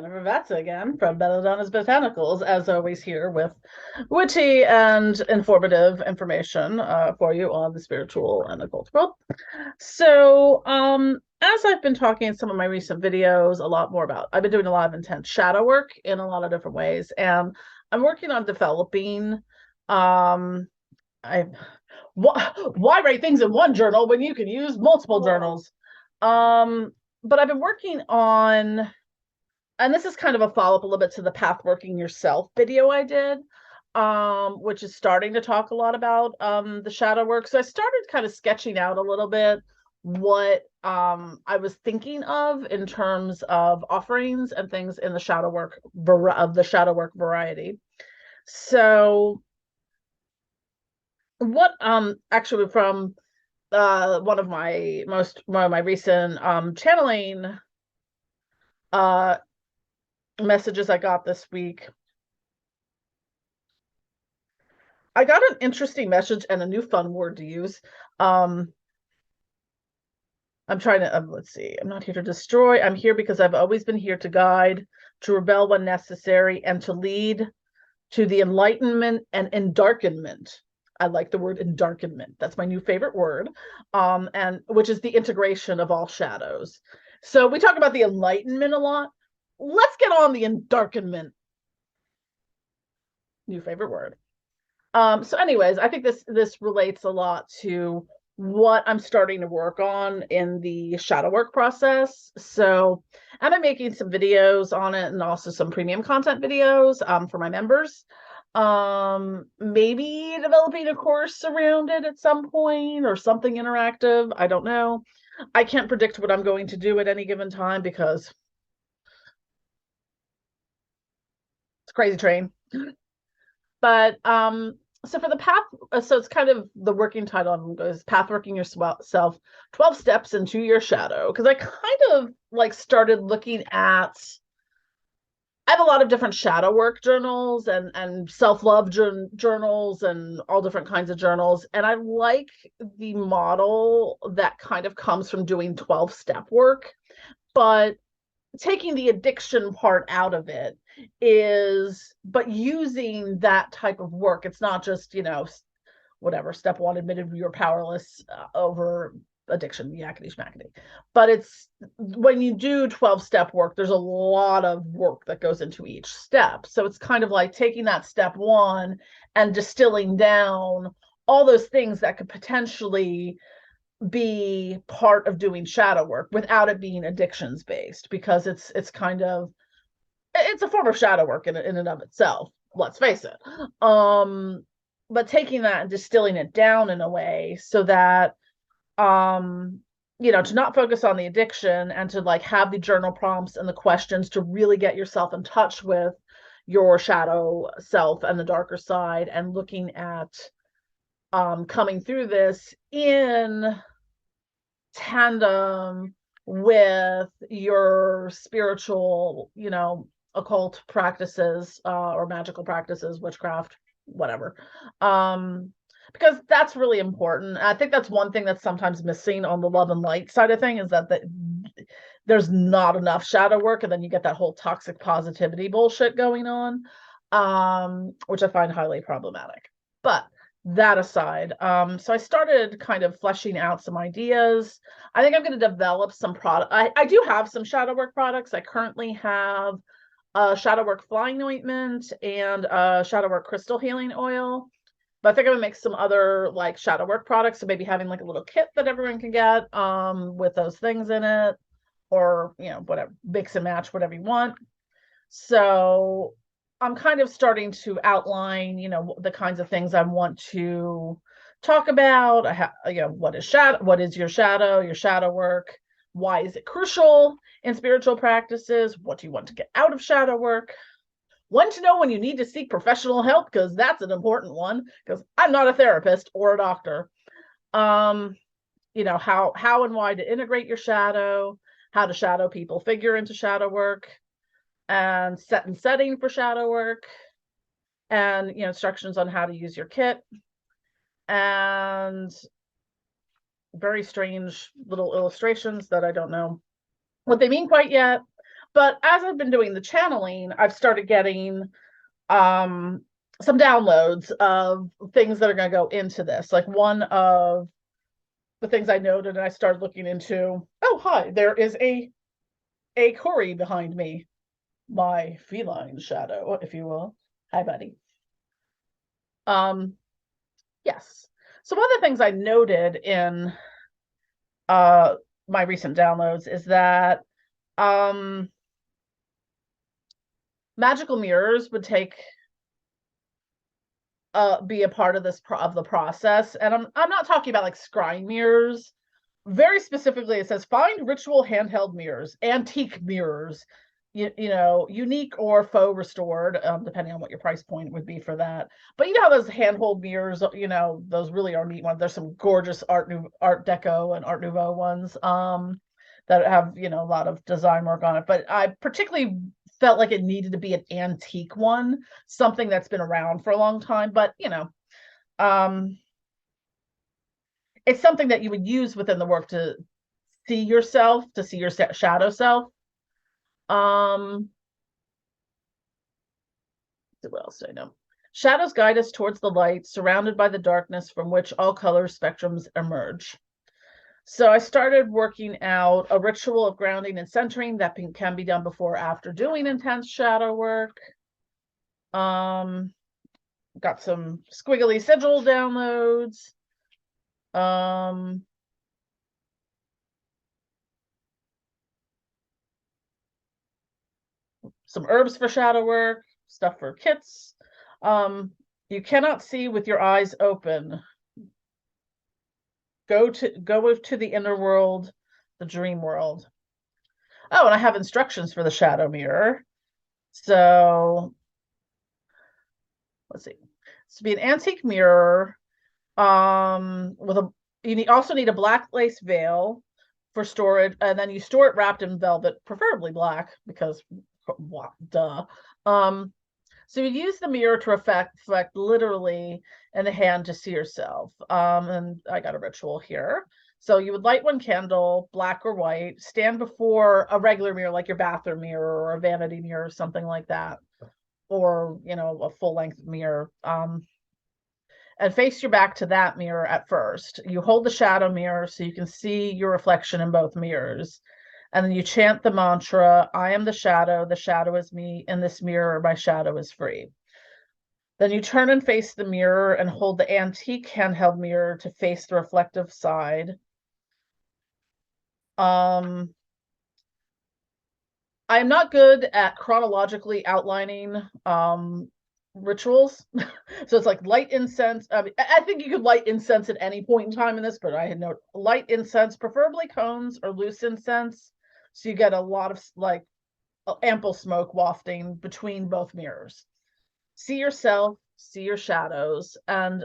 Jennifer Vatsa again from Belladonna's Botanicals, as always, here with witty and informative information for you on the spiritual and occult world. As I've been talking in some of my recent videos, I've been doing a lot of intense shadow work in a lot of different ways, and I'm working on developing. Um, I why write things in one journal when you can use multiple journals? Um, but I've been working on, and this is kind of a follow-up a little bit to the Pathworking Yourself video I did, which is starting to talk a lot about the shadow work. So I started kind of sketching out a little bit what I was thinking of in terms of offerings and things in the shadow work variety. So what actually from one of my recent channeling uh messages I got this week, I got an interesting message and a new fun word to use. I'm trying to, let's see, I'm not here to destroy. I'm here because I've always been here to guide, to rebel when necessary, and to lead to the enlightenment and endarkenment. I like the word endarkenment. That's my new favorite word, and which is the integration of all shadows. So we talk about the enlightenment a lot. Let's get on the endarkenment. New favorite word. So anyways, I think this relates a lot to what I'm starting to work on in the shadow work process. So I've been making some videos on it and also some premium content videos for my members. Maybe developing a course around it at some point or something interactive. I don't know. I can't predict what I'm going to do at any given time because it's a crazy train. But so for the path, so it's kind of the working title is Pathworking Yourself, 12 Steps into Your Shadow. Because I kind of like started looking at, I have a lot of different shadow work journals and self-love journals and all different kinds of journals. And I like the model that kind of comes from doing 12-step work, but taking the addiction part out of it but using that type of work. It's not just, whatever, step one, admitted you're powerless over addiction, yakety schmackety. But it's when you do 12-step work, there's a lot of work that goes into each step. So it's kind of like taking that step one and distilling down all those things that could potentially be part of doing shadow work without it being addictions based, because it's a form of shadow work in and of itself, let's face it. But taking that and distilling it down in a way so that to not focus on the addiction and to like have the journal prompts and the questions to really get yourself in touch with your shadow self and the darker side, and looking at coming through this in tandem with your spiritual, occult practices or magical practices, witchcraft, whatever. Because that's really important. I think that's one thing that's sometimes missing on the love and light side of thing, is that there's not enough shadow work, and then you get that whole toxic positivity bullshit going on, which I find highly problematic. But that aside, so I started kind of fleshing out some ideas. I think I'm going to develop some product. I do have some shadow work products. I currently have a shadow work flying ointment and a shadow work crystal healing oil. But I think I'm gonna make some other like shadow work products. So maybe having like a little kit that everyone can get with those things in it, or whatever, mix and match whatever you want. So I'm kind of starting to outline, the kinds of things I want to talk about. What is shadow? What is your shadow work? Why is it crucial in spiritual practices? What do you want to get out of shadow work? When to know when you need to seek professional help, because that's an important one, because I'm not a therapist or a doctor. How and why to integrate your shadow, how to shadow people figure into shadow work, and setting for shadow work, and instructions on how to use your kit, and very strange little illustrations that I don't know what they mean quite yet. But as I've been doing the channeling, I've started getting some downloads of things that are going to go into this. Like one of the things I noted and I started looking into, oh, hi, there is a Corey behind me, my feline shadow, if you will. Hi, buddy. Yes. So one of the things I noted in my recent downloads is that magical mirrors would be a part of this of the process. And I'm not talking about like scrying mirrors. Very specifically, it says find ritual handheld mirrors, antique mirrors, you know, unique or faux restored, depending on what your price point would be for that. But you know how those handhold mirrors, you know, those really are neat ones. There's some gorgeous Art Deco and Art Nouveau ones that have, you know, a lot of design work on it. But I particularly felt like it needed to be an antique one, something that's been around for a long time. But you know, it's something that you would use within the work to see yourself, to see your shadow self. What else do I know? Shadows guide us towards the light, surrounded by the darkness from which all color spectrums emerge. So I started working out a ritual of grounding and centering that can be done before or after doing intense shadow work. Got some squiggly sigil downloads. Some herbs for shadow work, stuff for kits. You cannot see with your eyes open. Go to the inner world, the dream world. Oh, and I have instructions for the shadow mirror. So let's see. It's to be an antique mirror. With a you also need a black lace veil for storage, and then you store it wrapped in velvet, preferably black, because duh. So you use the mirror to reflect literally in the hand to see yourself. And I got a ritual here. So you would light one candle, black or white, stand before a regular mirror, like your bathroom mirror or a vanity mirror, something like that, or you know, a full length mirror. And face your back to that mirror at first. You hold the shadow mirror so you can see your reflection in both mirrors. And then you chant the mantra, I am the shadow is me, in this mirror, my shadow is free. Then you turn and face the mirror and hold the antique handheld mirror to face the reflective side. I'm not good at chronologically outlining rituals. So it's like light incense. I think you could light incense at any point in time in this, but I had no light incense, preferably cones or loose incense. So you get a lot of like ample smoke wafting between both mirrors. See yourself, see your shadows, and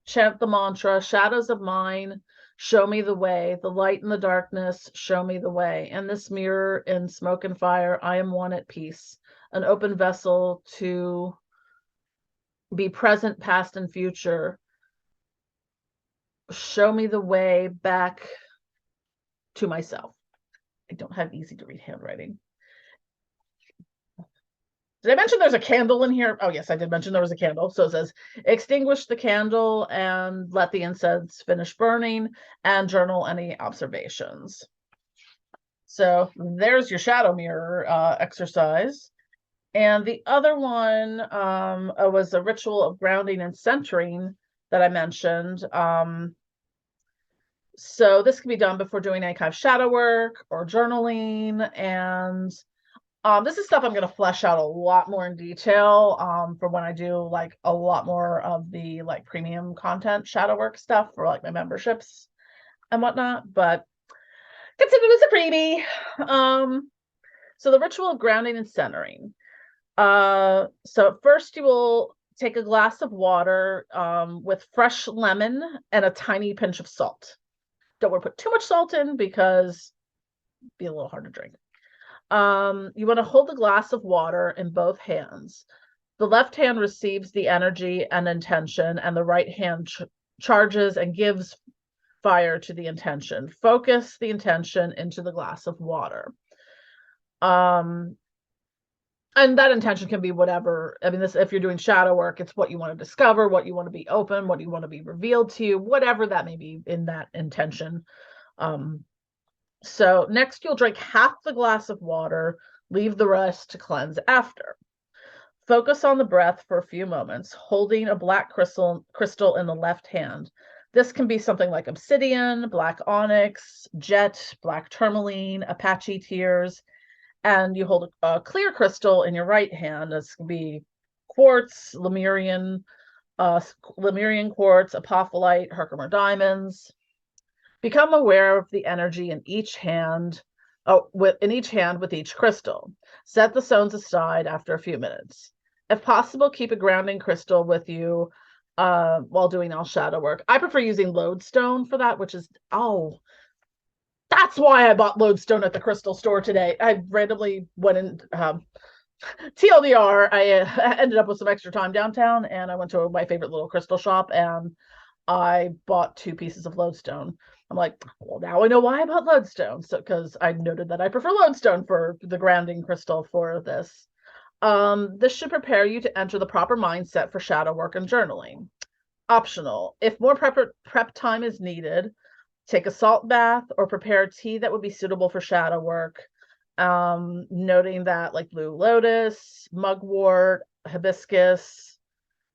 chant the mantra, shadows of mine, show me the way, the light and the darkness, show me the way. In this mirror, in smoke and fire, I am one at peace, an open vessel to be present, past, and future. Show me the way back to myself. I don't have easy to read handwriting. Did I mention there's a candle in here? Oh, yes, I did mention there was a candle. So it says, extinguish the candle and let the incense finish burning and journal any observations. So there's your shadow mirror exercise. And the other one was a ritual of grounding and centering that I mentioned. So this can be done before doing any kind of shadow work or journaling. And this is stuff I'm going to flesh out a lot more in detail for when I do like a lot more of the like premium content shadow work stuff for like my memberships and whatnot. But consider this a freebie. So the ritual of grounding and centering. So first you will take a glass of water with fresh lemon and a tiny pinch of salt. Don't want to put too much salt in because it'd be a little hard to drink. You want to hold the glass of water in both hands. The left hand receives the energy and intention, and the right hand charges and gives fire to the intention. Focus the intention into the glass of water. And that intention can be whatever. I mean, this, if you're doing shadow work, it's what you want to discover, what you want to be open, what you want to be revealed to you, whatever that may be in that intention. So next you'll drink half the glass of water, leave the rest to cleanse after. Focus on the breath for a few moments, holding a black crystal in the left hand. This can be something like obsidian, black onyx, jet, black tourmaline, Apache tears, and you hold a clear crystal in your right hand. This can be quartz, Lemurian quartz, apophyllite, Herkimer diamonds. Become aware of the energy in each hand, with each crystal. Set the stones aside after a few minutes. If possible, keep a grounding crystal with you while doing all shadow work. I prefer using lodestone for that, which is that's why I bought lodestone at the crystal store today. I randomly went in. TLDR, I ended up with some extra time downtown, and I went to my favorite little crystal shop, and I bought 2 pieces of lodestone. I'm like, well, now I know why I bought lodestone. So, because I noted that I prefer lodestone for the grounding crystal for this. This should prepare you to enter the proper mindset for shadow work and journaling. Optional. If more prep time is needed, take a salt bath or prepare tea that would be suitable for shadow work. Noting that like blue lotus, mugwort, hibiscus,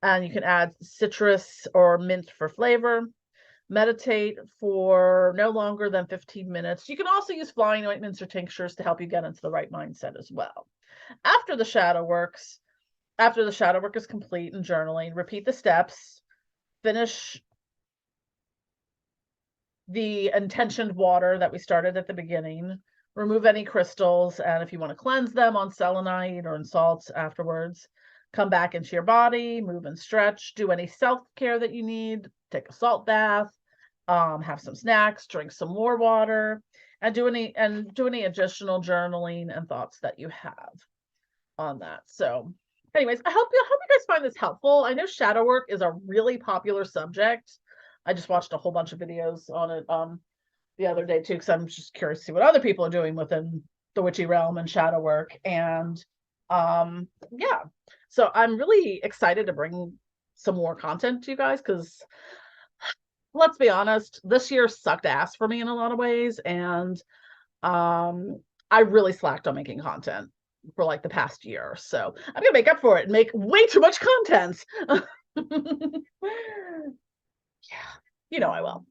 and you can add citrus or mint for flavor. Meditate for no longer than 15 minutes. You can also use flying ointments or tinctures to help you get into the right mindset as well. After the shadow work is complete and journaling, repeat the steps, finish the intentioned water that we started at the beginning, remove any crystals, and if you want to cleanse them on selenite or in salts afterwards, come back into your body, move and stretch, do any self-care that you need, take a salt bath, have some snacks, drink some more water, and do any additional journaling and thoughts that you have on that. So anyways, I hope you guys find this helpful. I know shadow work is a really popular subject. I just watched a whole bunch of videos on it the other day too, because I'm just curious to see what other people are doing within the witchy realm and shadow work. And yeah, so I'm really excited to bring some more content to you guys, because let's be honest, this year sucked ass for me in a lot of ways, and I really slacked on making content for like the past year. So I'm gonna make up for it and make way too much content. Yeah, I will.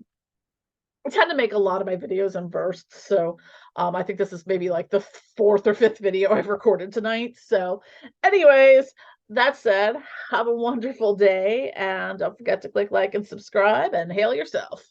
I tend to make a lot of my videos in bursts, so I think this is maybe like the 4th or 5th video I've recorded tonight. So anyways, that said, have a wonderful day, and don't forget to click like and subscribe, and hail yourself.